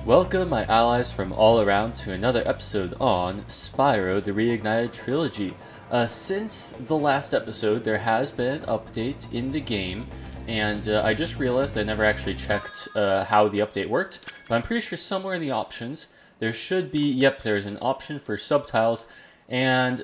Welcome, my allies from all around, to another episode on Spyro, the Reignited Trilogy. Since the last episode, there has been an update in the game, and I just realized I never actually checked how the update worked, but I'm pretty sure somewhere in the options, there should be, there's an option for subtitles, and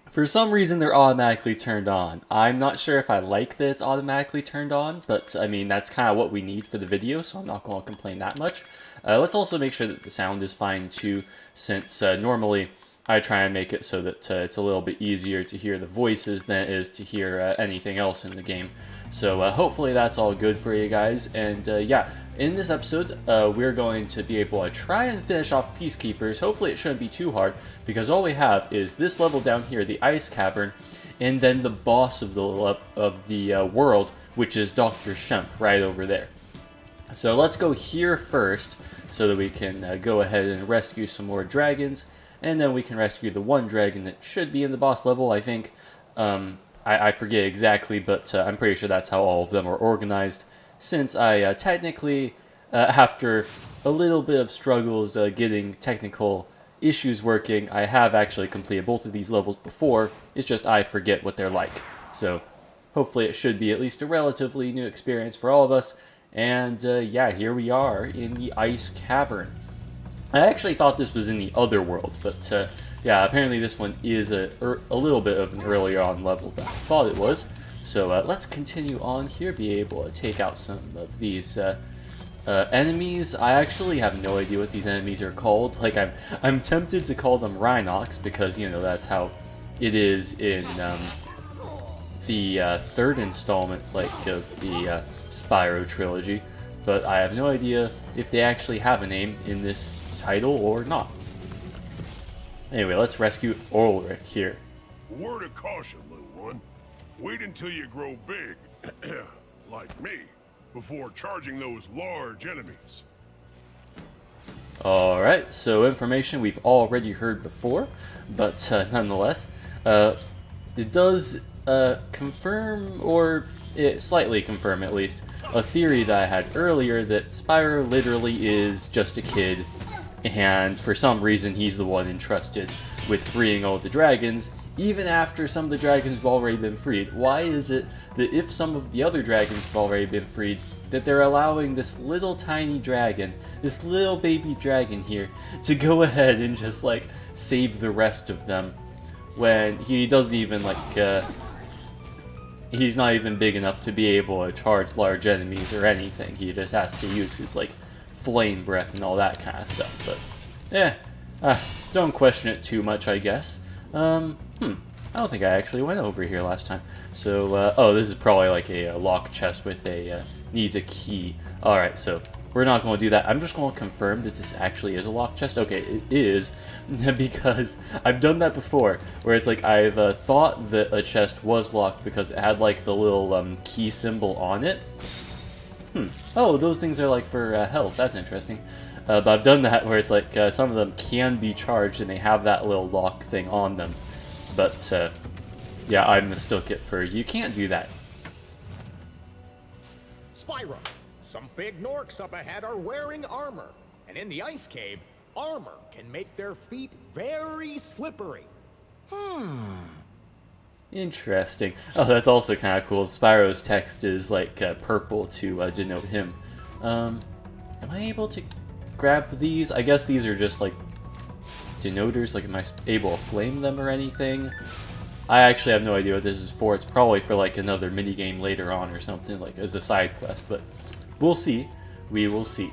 for some reason they're automatically turned on. I'm not sure if I like that it's automatically turned on, but I mean, that's kind of what we need for the video, so I'm not going to complain that much. Let's also make sure that the sound is fine too, since normally I try and make it so that it's a little bit easier to hear the voices than it is to hear anything else in the game. So hopefully that's all good for you guys, and yeah, in this episode we're going to be able to try and finish off Peacekeepers. Hopefully it shouldn't be too hard, because all we have is this level down here, the Ice Cavern, and then the boss of the world, which is Dr. Shemp, right over there. So let's go here first, so that we can go ahead and rescue some more dragons, and then we can rescue the one dragon that should be in the boss level, I think. I forget exactly, but I'm pretty sure that's how all of them are organized, since I technically, after a little bit of struggles getting technical issues working, I have actually completed both of these levels before. It's just I forget what they're like. So hopefully it should be at least a relatively new experience for all of us. And yeah, here we are in the Ice Cavern. I actually thought this was in the other world, but yeah, apparently this one is a little bit of an earlier on level than I thought it was. So let's continue on here, be able to take out some of these enemies. I actually have no idea what these enemies are called. Like, I'm tempted to call them Rhinox, because, you know, that's how it is in the third installment, like, of the Spyro trilogy, but I have no idea if they actually have a name in this title or not. Anyway, let's rescue Ulrich here. Word of caution, little one. Wait until you grow big, like me, before charging those large enemies. Alright, so information we've already heard before, but nonetheless, it does confirm, or slightly confirm at least, a theory that I had earlier that Spyro literally is just a kid, and for some reason he's the one entrusted with freeing all the dragons, even after some of the dragons have already been freed. Why is it that if some of the other dragons have already been freed, that they're allowing this little tiny dragon, this little baby dragon here, to go ahead and just like save the rest of them, when he doesn't even like he's not even big enough to be able to charge large enemies or anything. He just has to use his, like, flame breath and all that kind of stuff. But, yeah, don't question it too much, I guess. I don't think I actually went over here last time. So, oh, this is probably like a lock chest with a, needs a key. Alright, so we're not going to do that. I'm just going to confirm that this actually is a lock chest. Okay, it is, because I've done that before, where it's like I've thought that a chest was locked because it had like the little key symbol on it. Oh, those things are like for health. That's interesting. But I've done that where it's like some of them can be charged and they have that little lock thing on them. But yeah, I mistook it for you can't do that. Spyro, some big Norks up ahead are wearing armor, and in the ice cave, armor can make their feet very slippery. Interesting. Oh, that's also kind of cool. Spyro's text is like purple to denote him. Am I able to grab these? I guess these are just like denoters. Like, am I able to flame them or anything? I actually have no idea what this is for. It's probably for like another minigame later on or something, like as a side quest, but we'll see. We will see.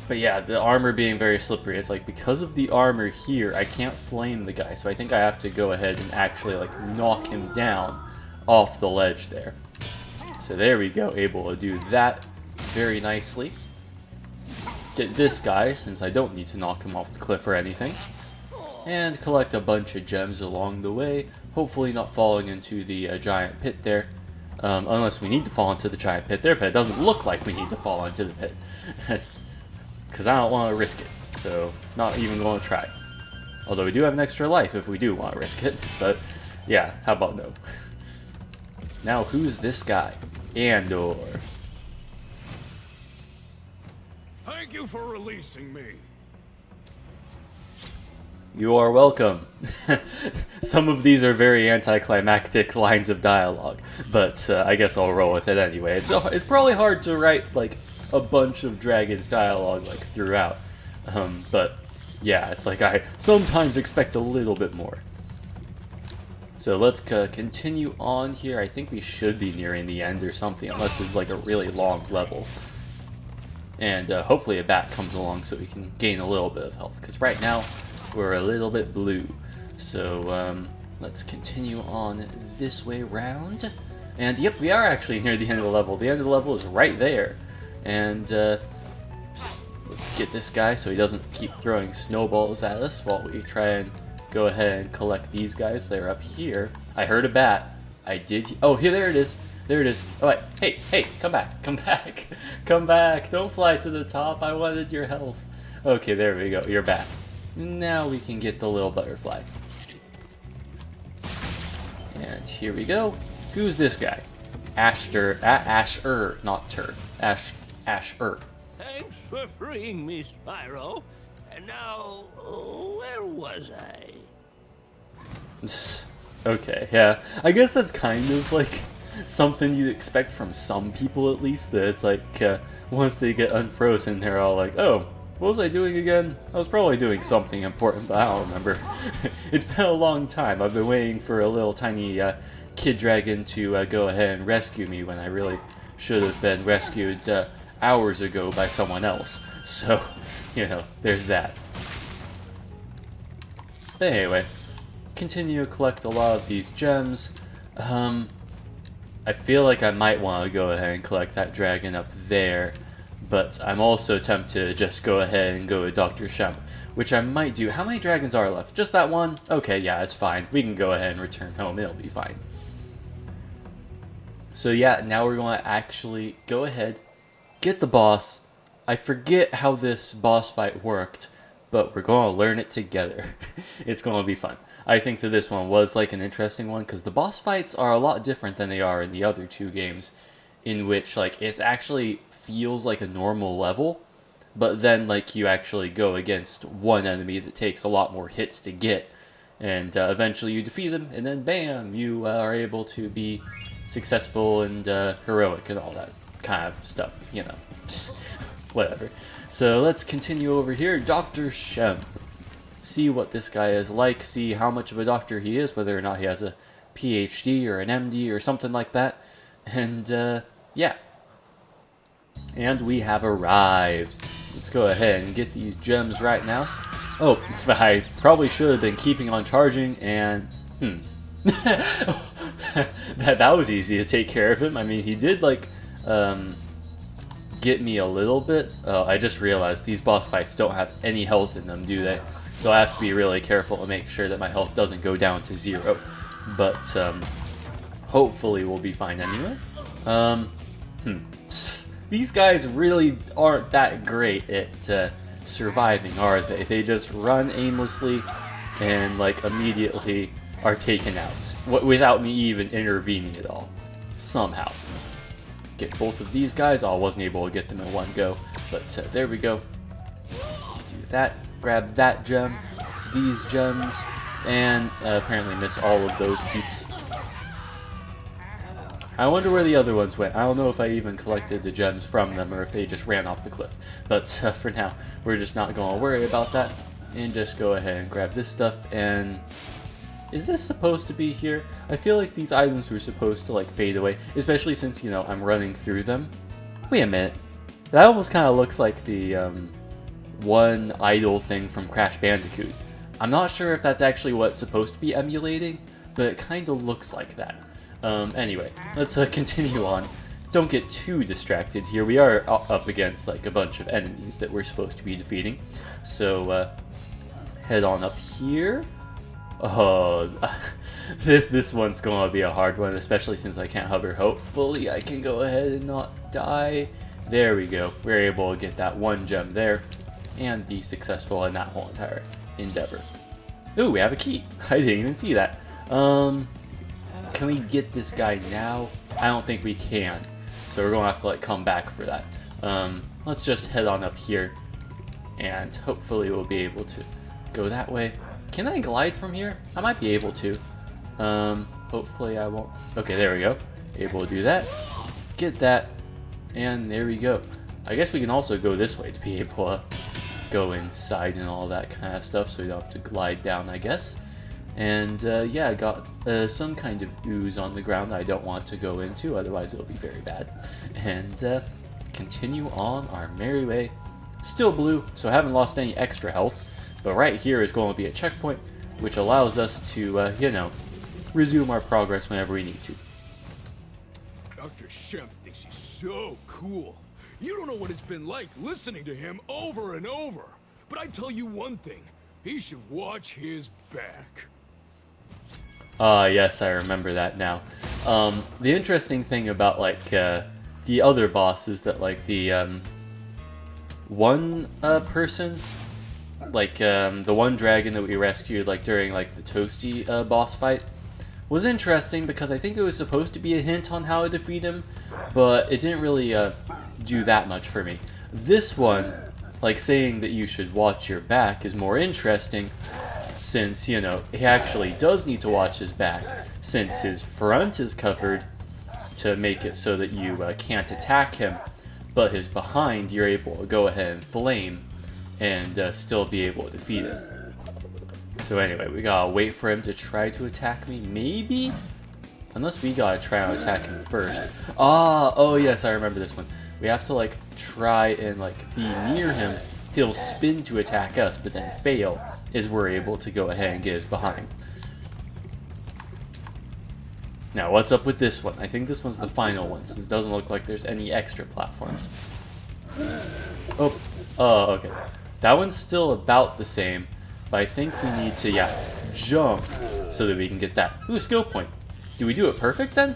But yeah, the armor being very slippery, it's like because of the armor here, I can't flame the guy, so I think I have to go ahead and actually like knock him down off the ledge there. So there we go, able to do that very nicely. Get this guy, since I don't need to knock him off the cliff or anything. And collect a bunch of gems along the way, hopefully not falling into the giant pit there. Unless we need to fall into the giant pit there, but it doesn't look like we need to fall into the pit. Because I don't want to risk it, so not even going to try. Although we do have an extra life if we do want to risk it, but yeah, how about no? Now who's this guy? Andor. Thank you for releasing me. You are welcome. Some of these are very anticlimactic lines of dialogue, but I guess I'll roll with it anyway. It's probably hard to write like a bunch of dragons dialogue like throughout, but yeah, it's like I sometimes expect a little bit more. So let's continue on here. I think we should be nearing the end or something, unless this is like a really long level. And hopefully a bat comes along so we can gain a little bit of health, because right now we're a little bit blue. So let's continue on this way round. And yep, we are actually near the end of the level. The end of the level is right there. And let's get this guy so he doesn't keep throwing snowballs at us while we try and go ahead and collect these guys. They're up here. I heard a bat. I did. Oh, here, there it is. There it is. Oh, wait. Hey, come back. Come back. Come back. Don't fly to the top. I wanted your health. Okay, there we go. You're back. Now we can get the little butterfly. And here we go. Who's this guy? Asher, not Tur. Asher. Thanks for freeing me, Spyro. And now, where was I? Okay, yeah. I guess that's kind of like something you'd expect from some people at least. That it's like once they get unfrozen, they're all like, oh, what was I doing again? I was probably doing something important, but I don't remember. It's been a long time. I've been waiting for a little tiny kid dragon to go ahead and rescue me when I really should have been rescued hours ago by someone else. So, you know, there's that. But anyway, continue to collect a lot of these gems. I feel like I might want to go ahead and collect that dragon up there, but I'm also tempted to just go ahead and go to Dr. Shem, which I might do. How many dragons are left? Just that one? Okay, yeah, it's fine. We can go ahead and return home. It'll be fine. So yeah, now we're going to actually go ahead, get the boss. I forget how this boss fight worked, but we're going to learn it together. It's going to be fun. I think that this one was like an interesting one because the boss fights are a lot different than they are in the other two games, in which like it actually feels like a normal level, but then like you actually go against one enemy that takes a lot more hits to get, and eventually you defeat them, and then bam, you are able to be successful and heroic and all that kind of stuff, you know. Whatever. So let's continue over here. Dr. Shem. See what this guy is like, see how much of a doctor he is, whether or not he has a PhD or an MD or something like that. And yeah. And we have arrived. Let's go ahead and get these gems right now. Oh, I probably should have been keeping on charging, and that was easy to take care of him. I mean, he did like get me a little bit. I just realized these boss fights don't have any health in them, do they? So I have to be really careful to make sure that my health doesn't go down to 0. But hopefully we'll be fine anyway. These guys really aren't that great at surviving, are they? They just run aimlessly and like immediately are taken out without me even intervening at all. Somehow. Get both of these guys. Oh, I wasn't able to get them in one go, but there we go. Do that. Grab that gem, these gems, and apparently miss all of those peeps. I wonder where the other ones went. I don't know if I even collected the gems from them or if they just ran off the cliff. But for now, we're just not going to worry about that and just go ahead and grab this stuff. And is this supposed to be here? I feel like these items were supposed to like fade away, especially since, you know, I'm running through them. Wait a minute. That almost kind of looks like the one idle thing from Crash Bandicoot. I'm not sure if that's actually what it's supposed to be emulating, but it kind of looks like that. Anyway, let's continue on. Don't get too distracted here. We are up against like a bunch of enemies that we're supposed to be defeating. So head on up here. Oh, this one's going to be a hard one, especially since I can't hover. Hopefully I can go ahead and not die. There we go. We're able to get that one gem there and be successful in that whole entire endeavor. Ooh, we have a key. I didn't even see that. Can we get this guy now? I don't think we can. So we're going to have to like come back for that. let's just head on up here, and hopefully we'll be able to go that way. Can I glide from here? I might be able to. Hopefully I won't. Okay, there we go. Able to do that. Get that. And there we go. I guess we can also go this way to be able to go inside and all that kind of stuff, so we don't have to glide down, I guess. And yeah, I got some kind of ooze on the ground I don't want to go into, otherwise it'll be very bad. And continue on our merry way. Still blue, so I haven't lost any extra health. But right here is going to be a checkpoint, which allows us to, you know, resume our progress whenever we need to. Dr. Shemp thinks he's so cool. You don't know what it's been like listening to him over and over. But I tell you one thing, he should watch his back. Yes, I remember that now. The interesting thing about, like, the other boss is that, like, the, one, person, like, the one dragon that we rescued, like, during, like, the Toasty, boss fight, was interesting because I think it was supposed to be a hint on how to defeat him, but it didn't really, do that much for me. This one, like, saying that you should watch your back is more interesting, since, you know, he actually does need to watch his back, since his front is covered to make it so that you can't attack him, but his behind you're able to go ahead and flame and still be able to defeat him. So anyway, we gotta wait for him to try to attack me, maybe? Unless we gotta try and attack him first. Oh yes, I remember this one. We have to, like, try and, like, be near him. He'll spin to attack us, but then fail, is we're able to go ahead and get his behind. Now, what's up with this one? I think this one's the final one, since it doesn't look like there's any extra platforms. Oh, okay. That one's still about the same, but I think we need to, yeah, jump so that we can get that. Ooh, skill point. Do we do it perfect, then?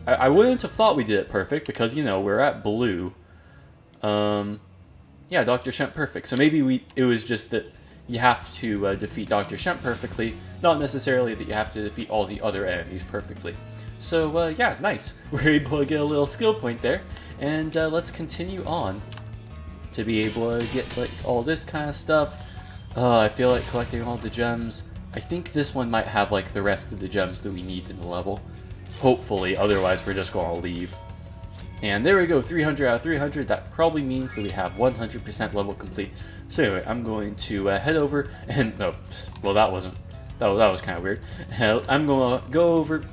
I wouldn't have thought we did it perfect, because, you know, we're at blue. Yeah, Dr. Shemp perfect. So maybe it was just that you have to defeat Dr. Shemp perfectly, not necessarily that you have to defeat all the other enemies perfectly. So, yeah, nice. We're able to get a little skill point there, and let's continue on to be able to get, like, all this kind of stuff. I feel like collecting all the gems. I think this one might have, like, the rest of the gems that we need in the level. Hopefully, otherwise we're just going to leave. And there we go, 300 out of 300. That probably means that we have 100% level complete. So anyway, I'm going to head over and, no, well that was kind of weird. I'm going to go over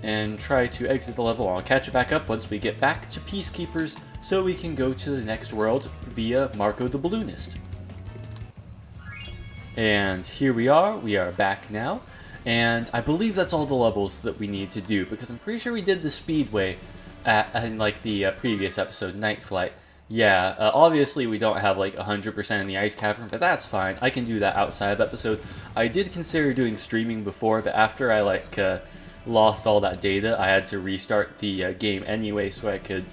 and try to exit the level. I'll catch it back up once we get back to Peacekeepers so we can go to the next world via Marco the Balloonist. And here we are back now. And I believe that's all the levels that we need to do, because I'm pretty sure we did the Speedway in, like, the previous episode, Night Flight. Yeah, obviously we don't have, like, 100% in the Ice Cavern, but that's fine. I can do that outside of episode. I did consider doing streaming before, but after I, like, lost all that data, I had to restart the game anyway so I could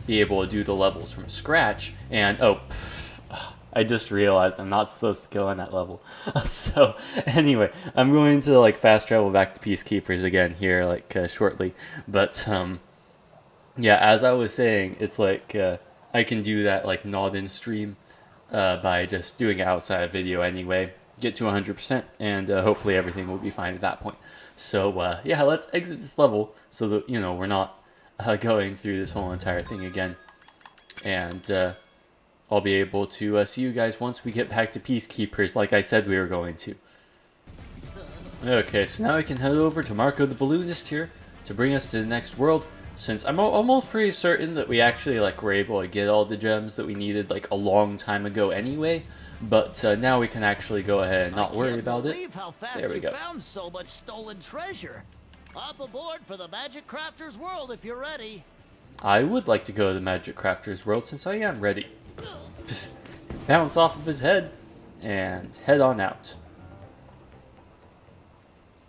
be able to do the levels from scratch. And, I just realized I'm not supposed to go on that level. So, anyway, I'm going to, like, fast travel back to Peacekeepers again here, like, shortly. But, yeah, as I was saying, it's like, I can do that, like, not in stream, by just doing it outside of video anyway. Get to 100%, and hopefully everything will be fine at that point. So, yeah, let's exit this level so that, you know, we're not going through this whole entire thing again. And, I'll be able to see you guys once we get back to Peacekeepers, like I said we were going to. Okay, so now we can head over to Marco the Balloonist here to bring us to the next world, since I'm almost pretty certain that we actually, like, were able to get all the gems that we needed, like, a long time ago anyway, but now we can actually go ahead and not worry about it. How fast There we go. Found so much stolen treasure. Hop aboard for the Magic Crafter's world if you're ready. I would like to go to the Magic Crafter's world since I am ready. Just bounce off of his head and head on out.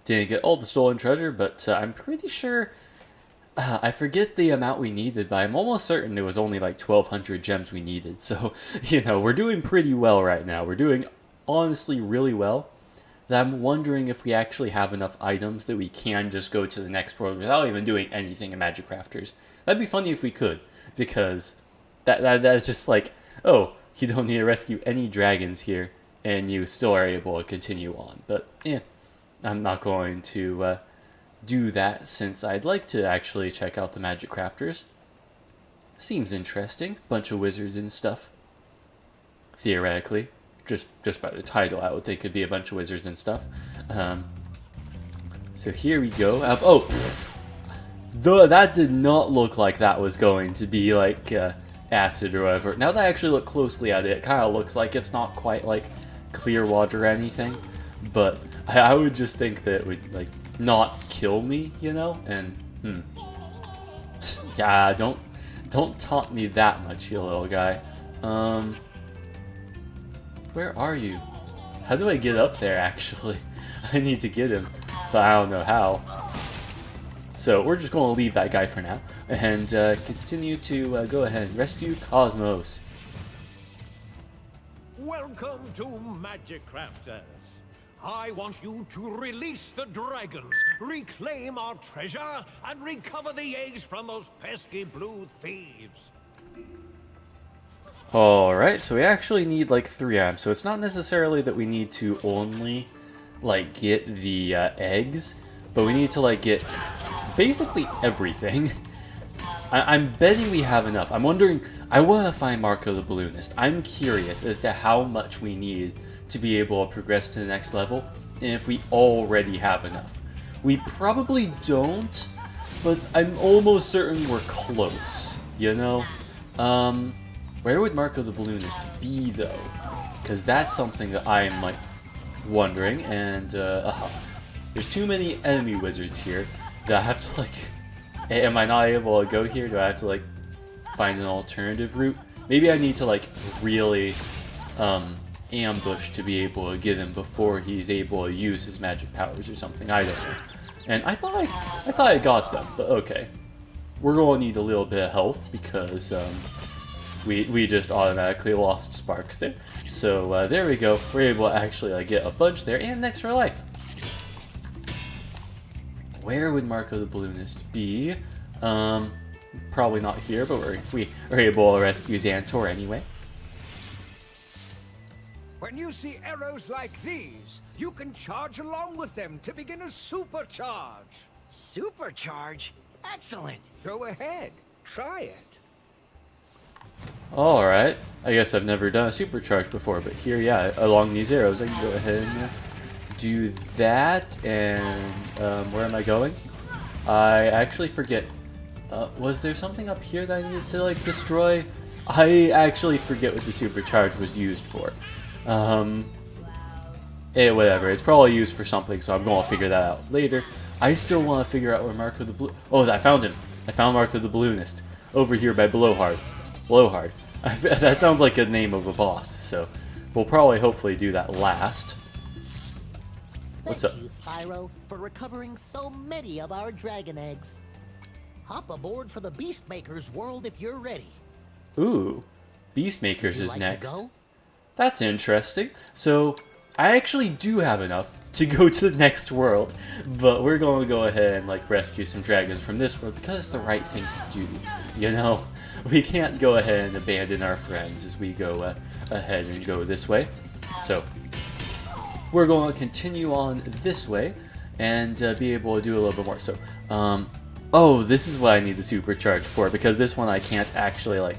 Didn't get all the stolen treasure, but I'm pretty sure, I forget the amount we needed, but I'm almost certain it was only like 1,200 gems we needed. So, you know, we're doing pretty well right now. We're doing, honestly, really well. That I'm wondering if we actually have enough items that we can just go to the next world without even doing anything in Magic Crafters. That'd be funny if we could, because That's just like, oh, you don't need to rescue any dragons here, and you still are able to continue on. But yeah, I'm not going to do that since I'd like to actually check out the magic crafters. Seems interesting. Bunch of wizards and stuff. Theoretically, just by the title, I would think it'd be a bunch of wizards and stuff. So here we go. That did not look like that was going to be like acid or whatever. Now that I actually look closely at it, it kind of looks like it's not quite like clear water or anything. But I would just think that it would like not kill me, you know? And yeah, don't taunt me that much, you little guy. Where are you? How do I get up there, actually? I need to get him, but I don't know how. So we're just going to leave that guy for now, and continue to go ahead and rescue Cosmos. Welcome to Magic Crafters. I want you to release the dragons, reclaim our treasure, and recover the eggs from those pesky blue thieves. Alright, so we actually need like 3 items, so it's not necessarily that we need to only like get the eggs, but we need to like get basically everything. I'm betting we have enough. I'm wondering, I want to find Marco the Balloonist. I'm curious as to how much we need to be able to progress to the next level, and if we already have enough. We probably don't, but I'm almost certain we're close, you know? Where would Marco the Balloonist be, though? Because that's something that I'm, like, wondering, and, there's too many enemy wizards here that I have to, like... Am I not able to go here? Do I have to, like, find an alternative route? Maybe I need to, like, really, ambush to be able to get him before he's able to use his magic powers or something. I don't know. And I thought I got them, but okay. We're going to need a little bit of health because, we just automatically lost sparks there. So there we go. We're able to actually like, get a bunch there and an extra life. Where would Marco the Balloonist be? Probably not here, but we are able to rescue Xantor anyway. When you see arrows like these, you can charge along with them to begin a supercharge. Supercharge? Excellent. Go ahead, try it. Alright, I guess I've never done a supercharge before, but here, yeah, along these arrows, I can go ahead and do that, and where am I going? I actually forget. Was there something up here that I needed to, like, destroy? I actually forget what the supercharge was used for. Whatever, it's probably used for something, so I'm going to figure that out later. I still want to figure out where Marco the Oh, I found him. I found Marco the Balloonist. Over here by Blowhard. Blowhard. That sounds like a name of a boss, so we'll probably hopefully do that last. What's up? Thank you, Spyro, for recovering so many of our dragon eggs. Hop aboard for the Beastmaker's world if you're ready. Ooh, Beastmakers is Like next. to go? That's interesting. So I actually do have enough to go to the next world, but we're going to go ahead and like rescue some dragons from this world because it's the right thing to do. You know, we can't go ahead and abandon our friends as we go ahead and go this way. So we're going to continue on this way and be able to do a little bit more. So, oh, this is what I need the supercharge for, because this one I can't actually like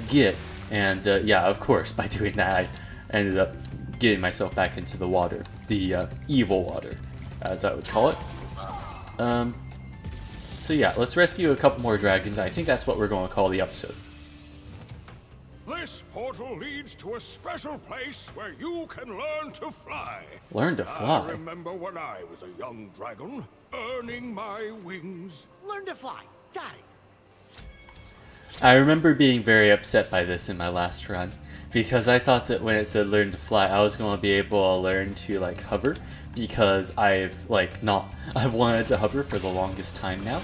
get. And yeah, of course, by doing that, I ended up getting myself back into the water, the evil water, as I would call it. So yeah, let's rescue a couple more dragons. I think that's what we're going to call the episode. This portal leads to a special place where you can learn to fly. Learn to I fly? remember when I was a young dragon, earning my wings. Learn to fly. Got it. I remember being very upset by this in my last run, because I thought that when it said learn to fly, I was going to be able to learn to like hover, because I've wanted to hover for the longest time now,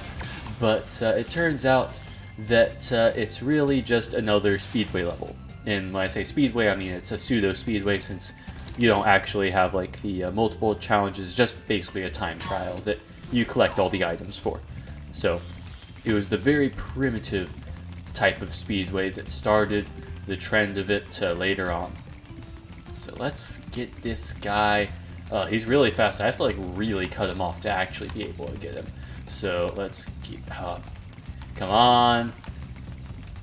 but it turns out that it's really just another speedway level. And when I say speedway, I mean it's a pseudo speedway, since you don't actually have like the multiple challenges. It's just basically a time trial that you collect all the items for. So it was the very primitive type of speedway that started the trend of it to later on. So let's get this guy. He's really fast. I have to like really cut him off to actually be able to get him. So let's get up. Come on.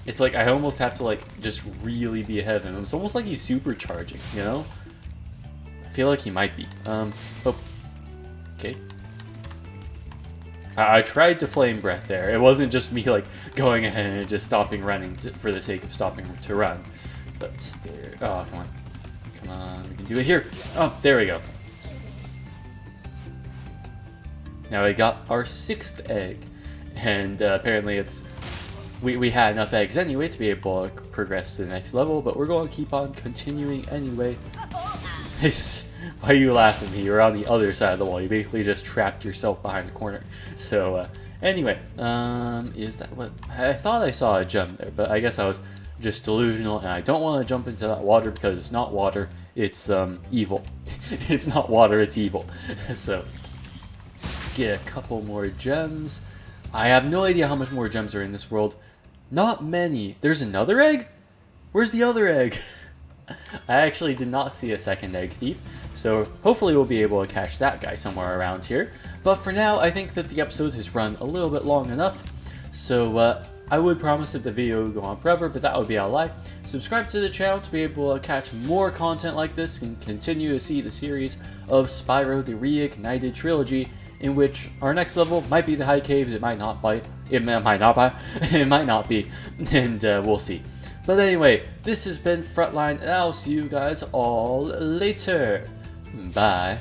It's like I almost have to like just really be ahead of him. It's almost like he's supercharging, you know? I feel like he might be. Oh. Okay. I tried to flame breath there. It wasn't just me like going ahead and just stopping running for the sake of stopping to run. But there. Oh, come on. Come on. We can do it here. Oh, there we go. Now we got our 6th egg. And apparently it's... We had enough eggs anyway to be able to progress to the next level, but we're going to keep on continuing anyway. Why are you laughing at me? You're on the other side of the wall. You basically just trapped yourself behind the corner. So, anyway, is that what... I thought I saw a gem there, but I guess I was just delusional, and I don't want to jump into that water because it's not water, it's evil. It's not water, it's evil. So, let's get a couple more gems. I have no idea how much more gems are in this world. Not many. There's another egg? Where's the other egg? I actually did not see a second egg thief, so hopefully we'll be able to catch that guy somewhere around here. But for now, I think that the episode has run a little bit long enough, so I would promise that the video would go on forever, but that would be a lie. Subscribe to the channel to be able to catch more content like this and continue to see the series of Spyro the Reignited Trilogy, in which our next level might be the high caves, it might not be, it might not be, and we'll see. But anyway, this has been Frontline, and I'll see you guys all later. Bye.